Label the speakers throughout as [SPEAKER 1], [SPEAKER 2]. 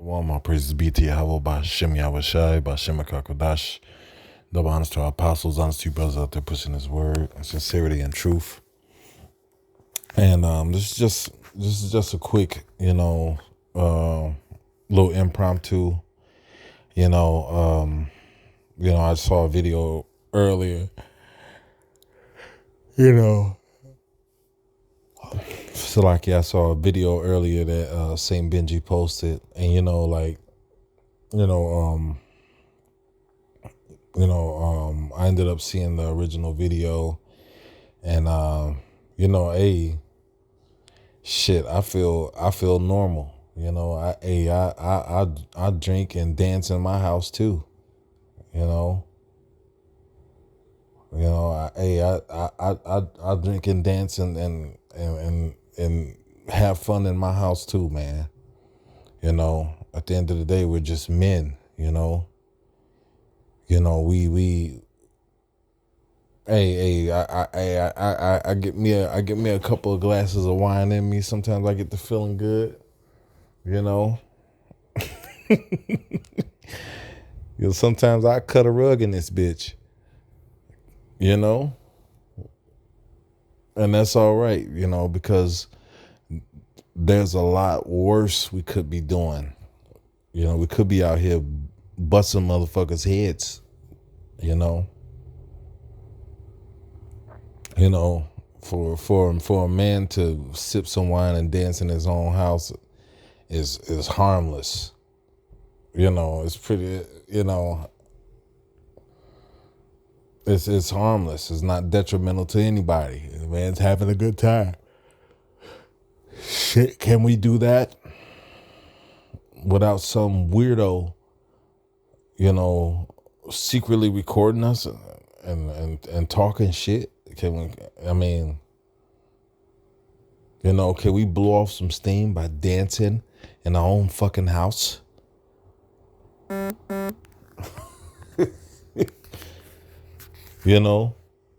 [SPEAKER 1] All my praises be to Yahweh, Ba'Shem Yahushai, Ba'Shem HaKakodash. Double honors to our apostles, honors to you brothers out there pushing his word, and sincerity and truth. And this is just a quick, little impromptu. I saw a video earlier. So like, I saw a video earlier that Saint Benji posted, and I ended up seeing the original video, and hey, shit, I feel normal. I drink and dance in my house too. I drink and dance and have fun in my house too, man. At the end of the day, we're just men. We hey, I get me a couple of glasses of wine in me. Sometimes I get to feeling good. Sometimes I cut a rug in this bitch. And that's all right, because there's a lot worse we could be doing. We could be out here busting motherfuckers' heads. For a man to sip some wine and dance in his own house is harmless. It's pretty. It's harmless. It's not detrimental to anybody. The man's having a good time. Shit, can we do that without some weirdo, secretly recording us and talking shit? Can we? Can we blow off some steam by dancing in our own fucking house?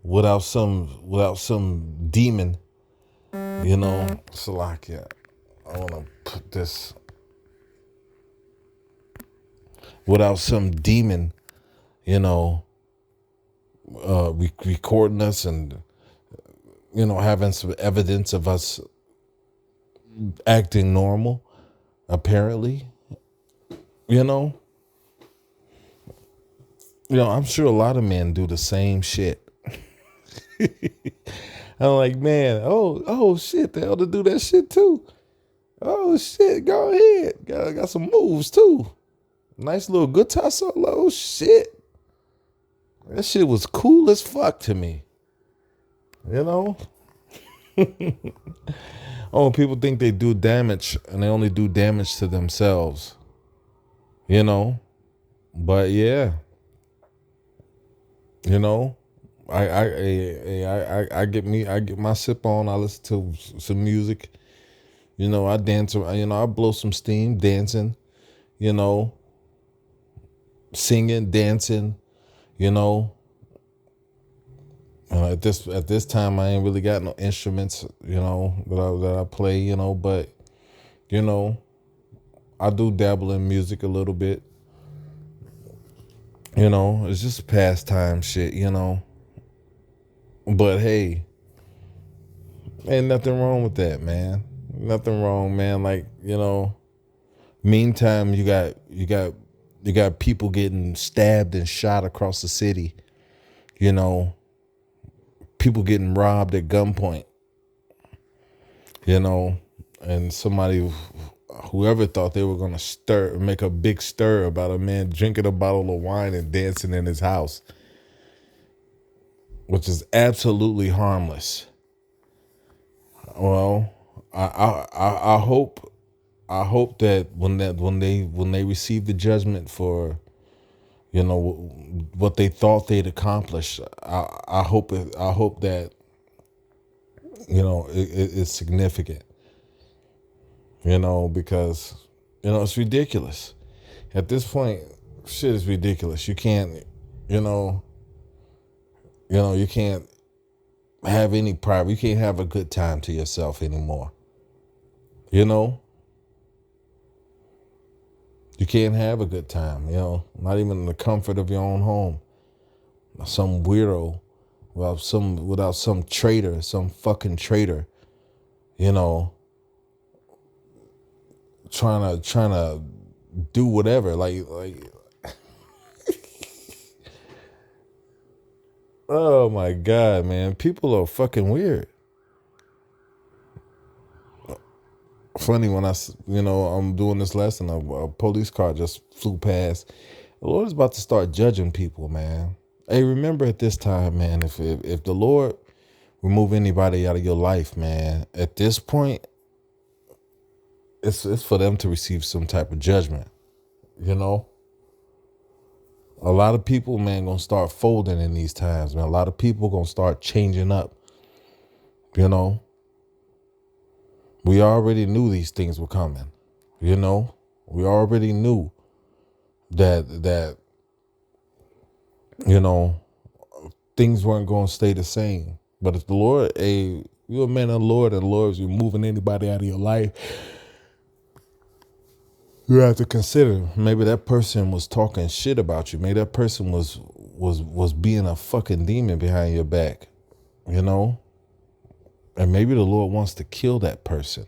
[SPEAKER 1] Without some demon, Salakia. I want to put this. Without some demon, recording us and, having some evidence of us acting normal, apparently, I'm sure a lot of men do the same shit. I'm like, man, oh shit, they ought to do that shit too. Oh shit, go ahead. Got some moves too. Nice little guitar solo. Shit. That shit was cool as fuck to me. Oh, people think they do damage and they only do damage to themselves. But yeah. I get my sip on. I listen to some music. I dance. I blow some steam, dancing. Singing, dancing. At this time, I ain't really got no instruments. That I play. But I do dabble in music a little bit. It's just pastime shit. But hey, ain't nothing wrong with that, man. Nothing wrong, man. Like, meantime, you got people getting stabbed and shot across the city. People getting robbed at gunpoint. And whoever thought they were gonna make a big stir about a man drinking a bottle of wine and dancing in his house, which is absolutely harmless. Well, I hope that when they receive the judgment for what they thought they'd accomplished, I hope that it's significant. Because it's ridiculous. At this point, shit is ridiculous. You can't, you can't have any private. You can't have a good time to yourself anymore. You can't have a good time, not even in the comfort of your own home. Some weirdo, without some traitor, some fucking traitor, trying to do whatever. Like oh my God, man. People are fucking weird. Funny when I'm doing this lesson, a police car just flew past. The Lord is about to start judging people, man. Hey, remember at this time, man, if the Lord remove anybody out of your life, man, at this point, it's for them to receive some type of judgment, A lot of people, man, gonna start folding in these times, man. A lot of people gonna start changing up, We already knew these things were coming, We already knew that things weren't going to stay the same. But if the Lord, you're a man of the Lord, and the Lord is removing anybody out of your life, you have to consider maybe that person was talking shit about you. Maybe that person was being a fucking demon behind your back, And maybe the Lord wants to kill that person.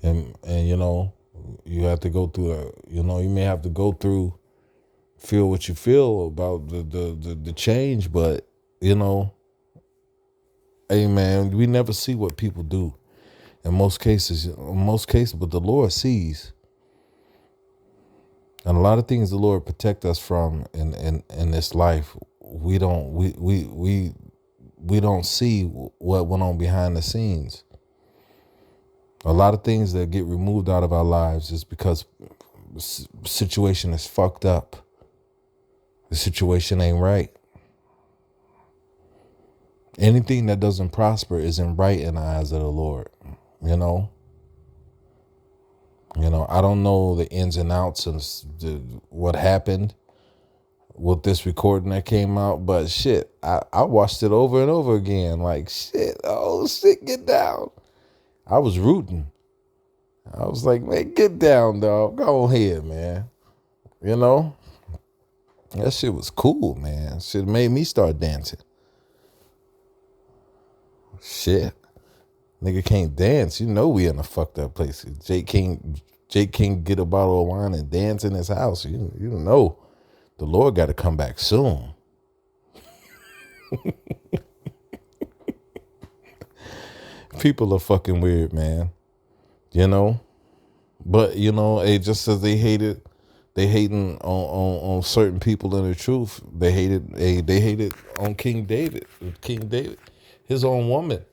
[SPEAKER 1] And you have to go through you may have to go through, feel what you feel about the change, but hey man, we never see what people do in most cases, but the Lord sees. And a lot of things the Lord protect us from in this life, we don't see what went on behind the scenes. A lot of things that get removed out of our lives is because the situation is fucked up. The situation ain't right. Anything that doesn't prosper isn't right in the eyes of the Lord, I don't know the ins and outs of what happened with this recording that came out, but shit, I watched it over and over again. Like, shit, get down. I was rooting. I was like, man, get down, dog. Go ahead, man. That shit was cool, man. Shit made me start dancing. Shit. Nigga can't dance. We in a fucked up place. Jake can't get a bottle of wine and dance in his house. You know the Lord got to come back soon. People are fucking weird, man. But it just says they hating on certain people in the truth. They hated on King David, his own woman.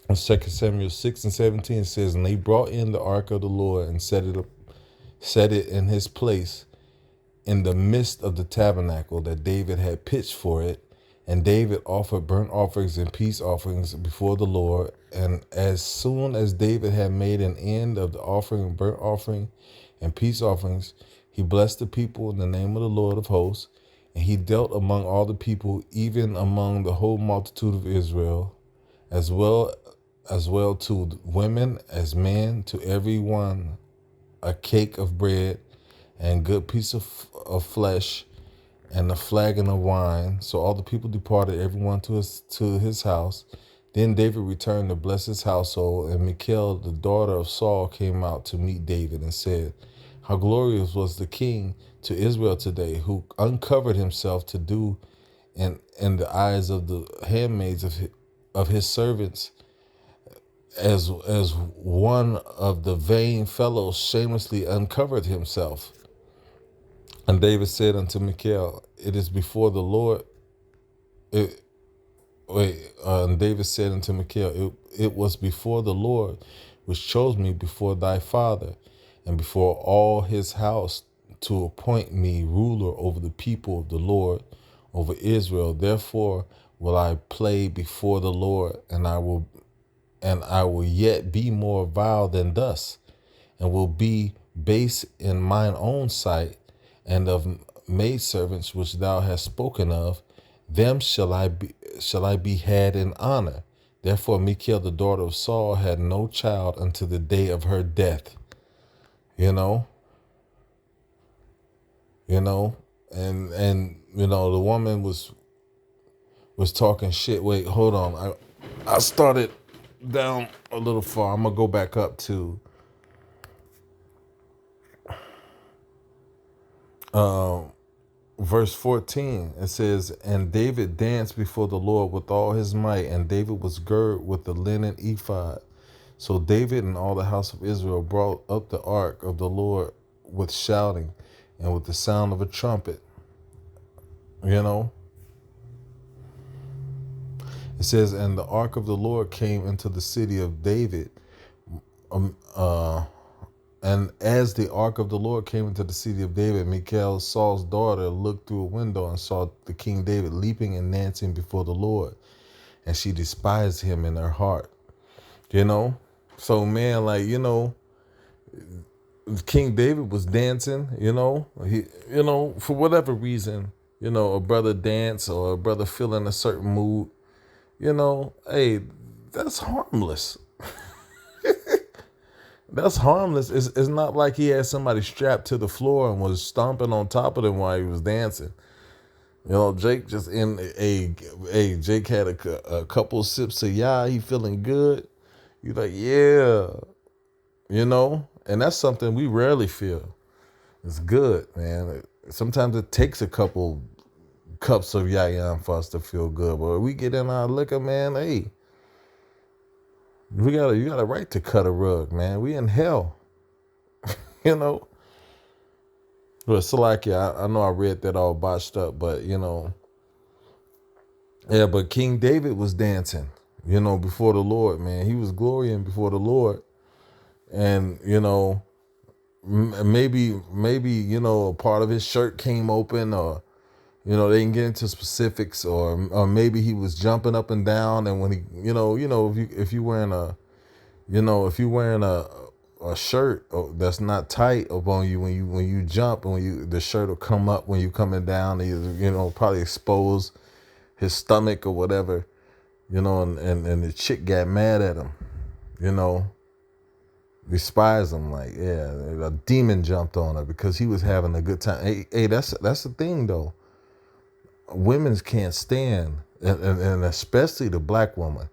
[SPEAKER 1] 2 Samuel 6:17 says, and they brought in the ark of the Lord and set it in his place in the midst of the tabernacle that David had pitched for it. And David offered burnt offerings and peace offerings before the Lord. And as soon as David had made an end of the offering, burnt offering, and peace offerings, he blessed the people in the name of the Lord of hosts. And he dealt among all the people, even among the whole multitude of Israel, as well to women as men, to every one a cake of bread and good piece of flesh and a flagon of wine. So all the people departed, everyone to his house. Then David returned to bless his household, and Michal, the daughter of Saul, came out to meet David and said, how glorious was the king to Israel today, who uncovered himself to do in the eyes of the handmaids of his servants, as one of the vain fellows shamelessly uncovered himself. And David said unto Michal, it is before the Lord. And David said unto Michal, it was before the Lord which chose me before thy father and before all his house to appoint me ruler over the people of the Lord, over Israel. Therefore will I play before the Lord, and I will yet be more vile than thus, and will be base in mine own sight, and of maidservants which thou hast spoken of, them shall I be had in honor. Therefore Michal the daughter of Saul had no child unto the day of her death. you know, you know, and the woman was talking shit. Wait, hold on. I started down a little far. I'm gonna go back up to verse 14. It says, "And David danced before the Lord with all his might, and David was girded with the linen ephod. So David and all the house of Israel brought up the ark of the Lord with shouting and with the sound of a trumpet." You know, it says, "And the ark of the Lord came into the city of David. Um, uh, and as the ark of the Lord came into the city of David, Michal, Saul's daughter, looked through a window and saw the King David leaping and dancing before the Lord. And she despised him in her heart." You know? So, man, like, King David was dancing, for whatever reason, a brother dance or a brother feel in a certain mood, hey, that's harmless. That's harmless. It's not like he had somebody strapped to the floor and was stomping on top of him while he was dancing. Jake just Jake had a couple sips of he feeling good. You're like, yeah, and that's something we rarely feel. It's good, man. Sometimes it takes a couple cups of yam for us to feel good. But when we get in our liquor, man, hey, you got a right to cut a rug, man. We in hell, you know. But Salakia, I know I read that all botched up, but yeah. But King David was dancing, before the Lord, man. He was glorying before the Lord, and maybe a part of his shirt came open, or they didn't get into specifics, or maybe he was jumping up and down, and when he if you wearing a shirt that's not tight upon you, when you jump, and the shirt will come up when you coming down, and probably expose his stomach or whatever, and the chick got mad at him, despise him, like, yeah, a demon jumped on her because he was having a good time. Hey, that's the thing though. Women can't stand, and especially the black woman.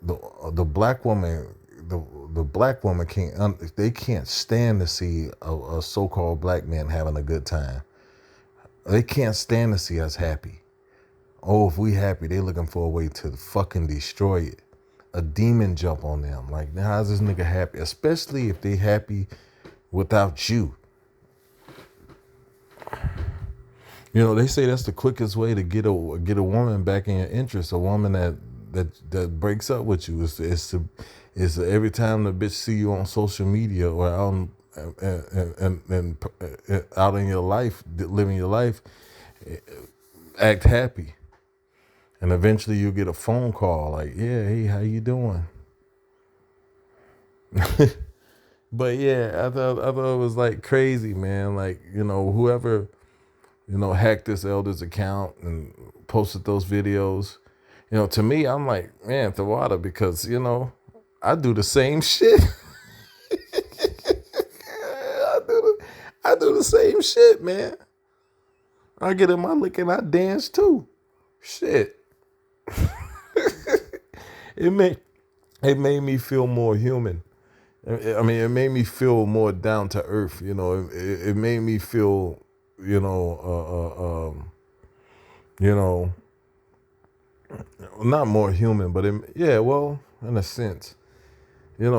[SPEAKER 1] The black woman, the black woman can't. They can't stand to see a so-called black man having a good time. They can't stand to see us happy. Oh, if we happy, they looking for a way to fucking destroy it. A demon jump on them. Like, how's this nigga happy? Especially if they happy without you. They say that's the quickest way to get a woman back in your interest. A woman that breaks up with you is every time the bitch see you on social media or out and out in your life, living your life, act happy, and eventually you'll get a phone call like, yeah, hey, how you doing? But yeah, I thought it was like crazy, man. Like, whoever hacked this elder's account and posted those videos. To me, I'm like, man, the water, because, I do the same shit. I do the same shit, man. I get in my lick and I dance too. Shit. It made me feel more human. I mean, it made me feel more down to earth. It made me feel, not more human, but well, in a sense, it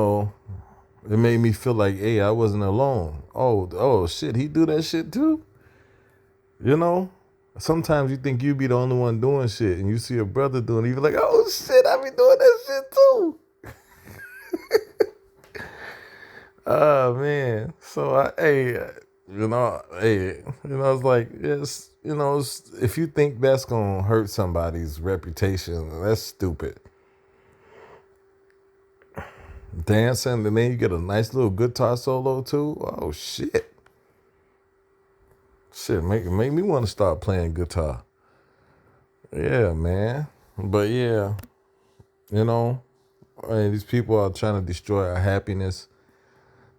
[SPEAKER 1] made me feel like, hey, I wasn't alone. Oh, shit, he do that shit too. Sometimes you think you be the only one doing shit, and you see a brother doing it, you be like, oh shit, I be doing that shit too. Oh man. So it's like, yes, if you think that's gonna hurt somebody's reputation, that's stupid. Dancing, and then you get a nice little guitar solo too. Oh shit. Shit, make me want to start playing guitar. Yeah, man. But yeah, these people are trying to destroy our happiness.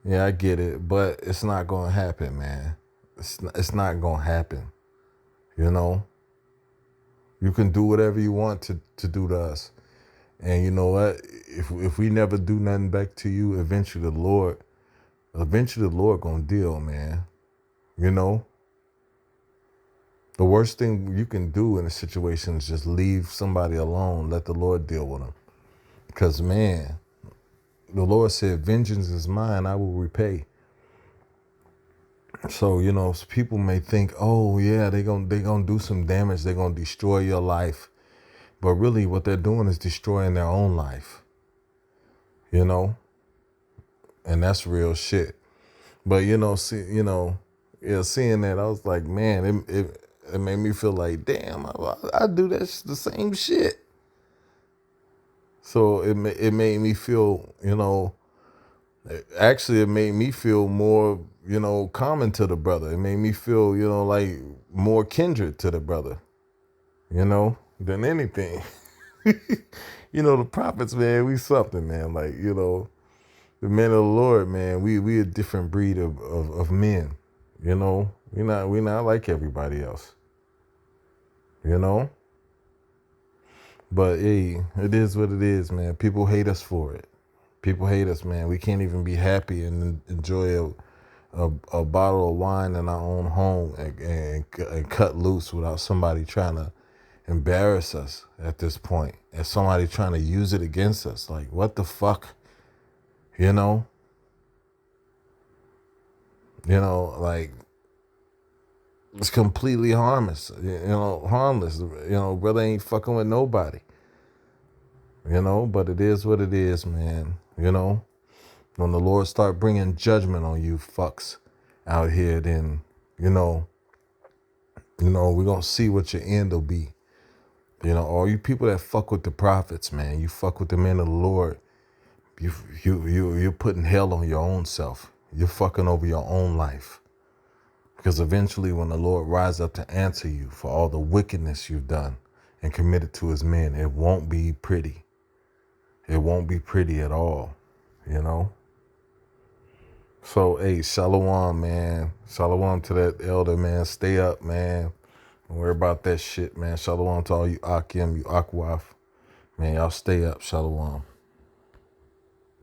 [SPEAKER 1] Yeah, I get it, but it's not gonna happen, man. It's not gonna happen. You know, you can do whatever you want to do to us, and you know what? If we never do nothing back to you, eventually the Lord gonna deal, man. You know, the worst thing you can do in a situation is just leave somebody alone, let the Lord deal with them, because man, the Lord said, "Vengeance is mine; I will repay." So, you know, people may think, oh yeah, they gonna do some damage, they're gonna destroy your life. But really what they're doing is destroying their own life, you know? And that's real shit. But yeah, seeing that, I was like, man, it made me feel like, damn, I do the same shit. So it made me feel, actually it made me feel more, common to the brother. It made me feel, like more kindred to the brother, than anything. The prophets, man, we something, man. Like, the men of the Lord, man, we a different breed of men. We not like everybody else, you know? But hey, it is what it is, man. People hate us for it. People hate us, man. We can't even be happy and enjoy a bottle of wine in our own home and cut loose without somebody trying to embarrass us at this point, and somebody trying to use it against us. Like, what the fuck? You know? Like, it's completely harmless. Harmless. Brother ain't fucking with nobody. But it is what it is, man. When the Lord start bringing judgment on you fucks out here, then, we're going to see what your end will be. All you people that fuck with the prophets, man, you fuck with the men of the Lord, you're putting hell on your own self. You're fucking over your own life. Because eventually when the Lord rises up to answer you for all the wickedness you've done and committed to his men, it won't be pretty. It won't be pretty at all, So, hey, shalom, man. Shalom to that elder, man. Stay up, man. Don't worry about that shit, man. Shalom to all you Akim, you Akwaf. Man, y'all stay up. Shalom.